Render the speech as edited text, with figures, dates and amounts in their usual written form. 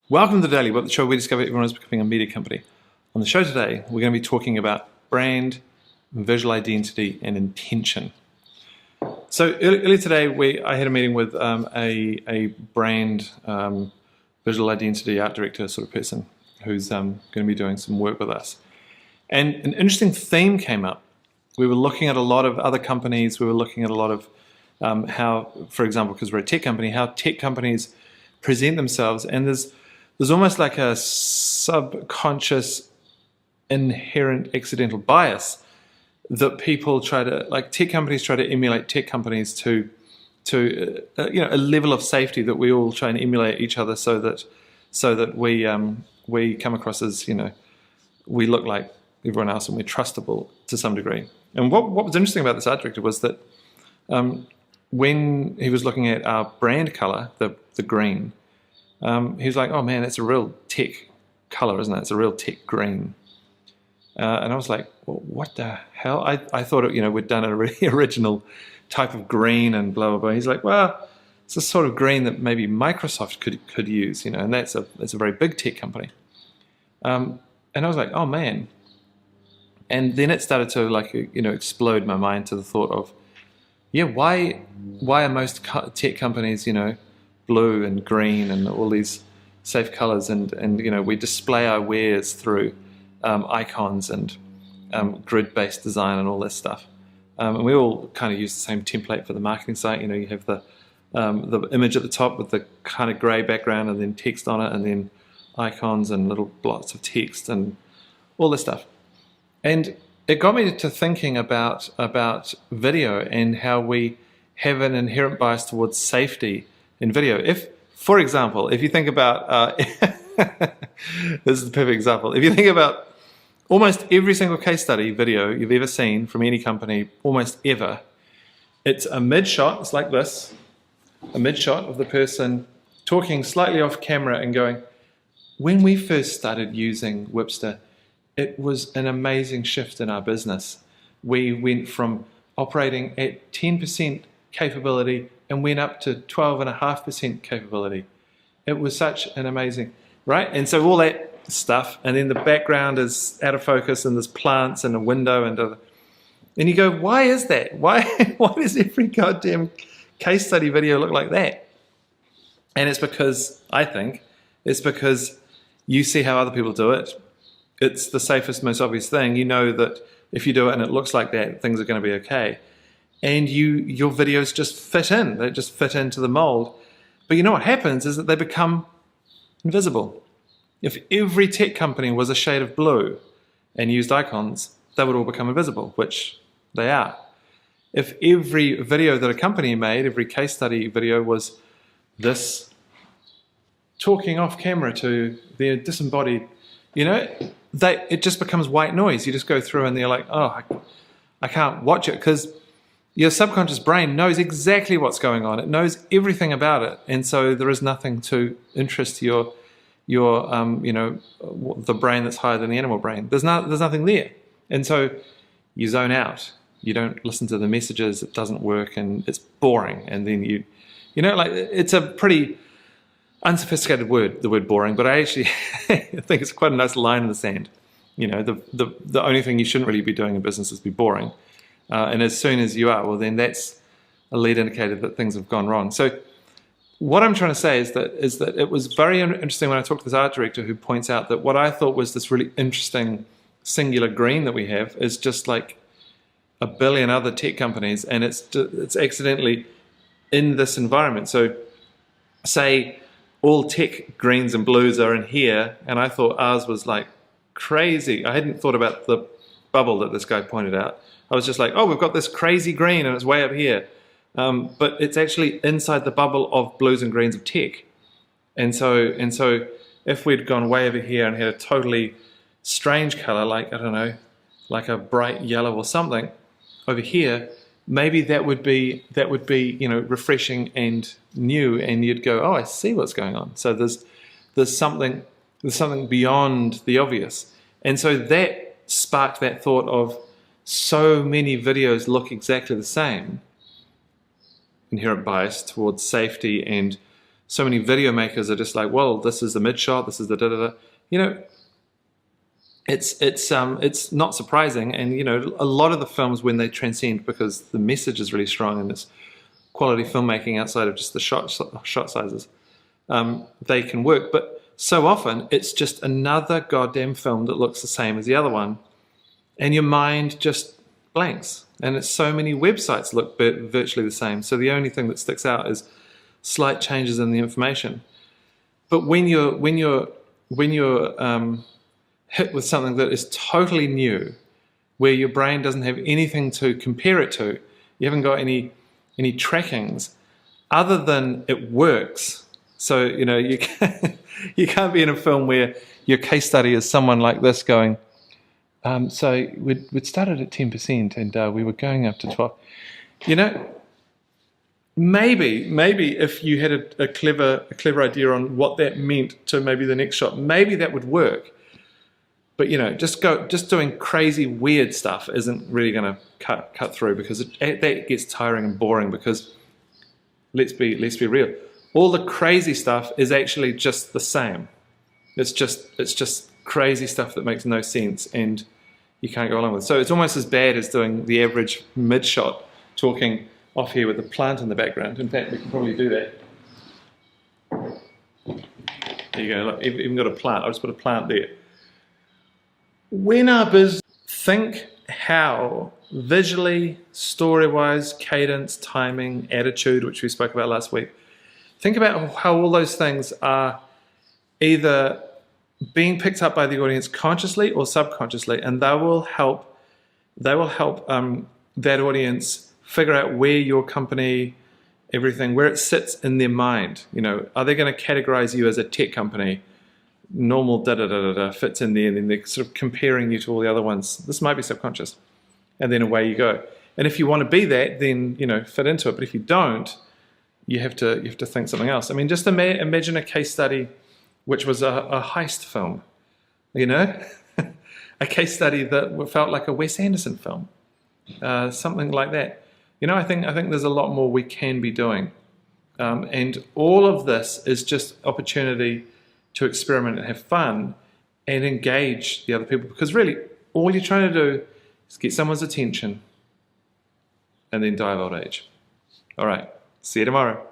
Welcome to the Daily WIP, the show where we discover everyone is becoming a media company. On the show today, we're going to be talking about brand, visual identity, and intention. So earlier today, I had a meeting with a brand visual identity art director sort of person who's going to be doing some work with us. And an interesting theme came up. We were looking at a lot of other companies. We were looking at a lot of how, for example, because we're a tech company, how tech companies present themselves. And there's almost like a subconscious, inherent, accidental bias that people try to, like tech companies try to emulate tech companies to a level of safety that we all try and emulate each other so that we come across as, we look like everyone else and we're trustable to some degree. And what was interesting about this art director was that when he was looking at our brand color, the green, he was like, oh man, that's a real tech color, isn't it? It's a real tech green. And I was like, well, what the hell? I thought, we'd done a really original type of green and blah, blah, blah. He's like, well, it's a sort of green that maybe Microsoft could use, and that's a very big tech company. And I was like, oh man. And then it started to explode my mind to the thought of, yeah, why are most tech companies, blue and green and all these safe colors, and we display our wares through icons and grid-based design and all this stuff. And we all kind of use the same template for the marketing site. You have the image at the top with the kind of gray background and then text on it and then icons and little blots of text and all this stuff. And it got me to thinking about video and how we have an inherent bias towards safety in video. If, for example, if you think about, this is the perfect example, if you think about almost every single case study video you've ever seen from any company, almost ever, it's a mid-shot, it's like this, a mid-shot of the person talking slightly off camera and going, when we first started using Whipster, it was an amazing shift in our business. We went from operating at 10% capability and went up to 12.5% capability. It was such an amazing, right? And so all that stuff, and then the background is out of focus, and there's plants and a window, and you go, why is that? Why does every goddamn case study video look like that? And it's because, I think, it's because you see how other people do it. It's the safest, most obvious thing. You know that if you do it and it looks like that, things are going to be okay. And your videos just fit in. They just fit into the mold. But you know what happens is that they become invisible. If every tech company was a shade of blue and used icons, they would all become invisible, which they are. If every video that a company made, every case study video was this talking off camera to their disembodied, it just becomes white noise. You just go through and they're like, oh, I can't watch it, because your subconscious brain knows exactly what's going on. It knows everything about it, and so there is nothing to interest your the brain that's higher than the animal brain. There's nothing there, and so you zone out. You don't listen to the messages. It doesn't work, and it's boring. And then it's a pretty unsophisticated word, the word boring, but I actually think it's quite a nice line in the sand. The only thing you shouldn't really be doing in business is be boring. And as soon as you are, well, then that's a lead indicator that things have gone wrong. So what I'm trying to say is that it was very interesting when I talked to this art director who points out that what I thought was this really interesting singular green that we have is just like a billion other tech companies, and it's accidentally in this environment. So say all tech greens and blues are in here, and I thought ours was like crazy. I hadn't thought about the bubble that this guy pointed out. I was just like, oh, we've got this crazy green and it's way up here. But it's actually inside the bubble of blues and greens of tech. And so if we'd gone way over here and had a totally strange color, like, I don't know, like a bright yellow or something, over here, maybe that would be refreshing and new, and you'd go, oh, I see what's going on. So there's something beyond the obvious. And so that sparked that thought of, so many videos look exactly the same, inherent bias towards safety and so many video makers are just like, well, this is the mid shot, this is the da-da-da. You know, it's not surprising. And, you know, a lot of the films, when they transcend because the message is really strong and it's quality filmmaking outside of just the shot sizes, they can work. But so often it's just another goddamn film that looks the same as the other one, and your mind just blanks. And it's so many websites look virtually the same. So the only thing that sticks out is slight changes in the information. But when you're hit with something that is totally new, where your brain doesn't have anything to compare it to, you haven't got any trackings other than it works. So, you know, you can't be in a film where your case study is someone like this going, so we'd started at 10% and we were going up to 12. You know, maybe if you had a clever idea on what that meant to maybe the next shot, maybe that would work. But, you know, just doing crazy weird stuff isn't really going to cut through, because that gets tiring and boring. Because let's be real, all the crazy stuff is actually just the same. It's just crazy stuff that makes no sense and you can't go along with. So it's almost as bad as doing the average mid shot, talking off here with the plant in the background. In fact, we can probably do that. There you go. Look, even got a plant. I'll just put a plant there. When our business, think how visually, story-wise, cadence, timing, attitude, which we spoke about last week, think about how all those things are either being picked up by the audience consciously or subconsciously, and they will help that audience figure out where your company, everything, where it sits in their mind. You know, are they going to categorize you as a tech company? Normal da-da-da-da-da fits in there, and then they're sort of comparing you to all the other ones. This might be subconscious. And then away you go. And if you want to be that, then, you know, fit into it. But if you don't, you have to think something else. I mean, just imagine a case study which was a heist film, you know? A case study that felt like a Wes Anderson film. Something like that. You know, I think there's a lot more we can be doing. And all of this is just opportunity to experiment and have fun and engage the other people, because really all you're trying to do is get someone's attention and then die of old age. All right, see you tomorrow.